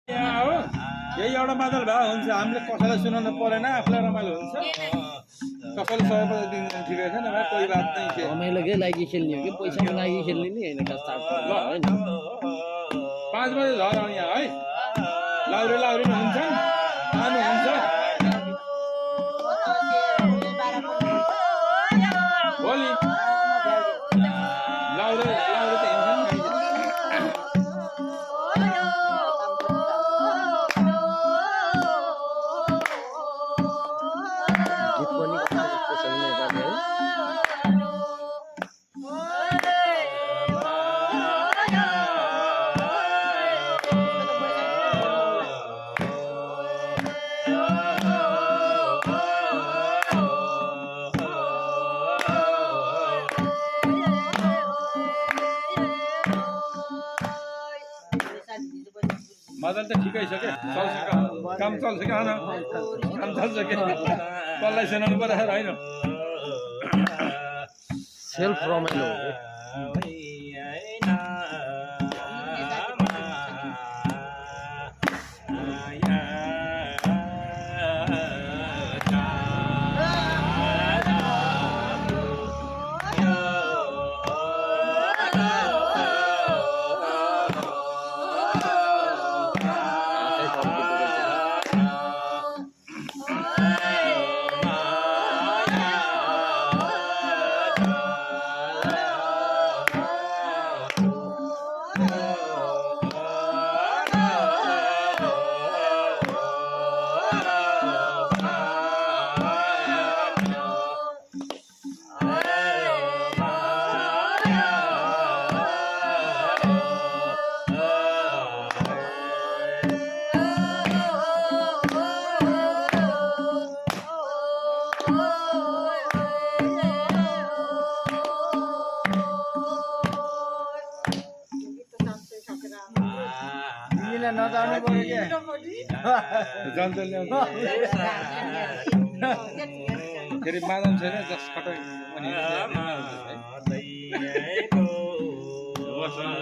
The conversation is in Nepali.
यहाँ हो यही एउटा मादल भए हुन्छ हामीले कसैलाई सुनाउनु परेन आफूलाई रमाइलो हुन्छ कसैले 100 दिनु ठिकै छ नभए कोही बात नै के रमाइलोकै लागि खेल्ने हो कि पैसाको लागि खेल्ने नि होइन खास चाड होइन 5 बजे झर आउने यहाँ है लाउरे लाउरे हुन्छ खानु हुन्छ भोलि लाउरे लाउरे त हिँड्छन् गीत पनि कस्तो छ नेपाली है मदन त ठिकै छ के चल्छ काम चल्छ कि होइन काम चल्छ के कसलाई सुनाउनु पर्छ होइन सेल्फ रमाइलो हो नजानु पर्यो के जनताले के अरे मादन छैन जस खटाइ पनि वर्षमा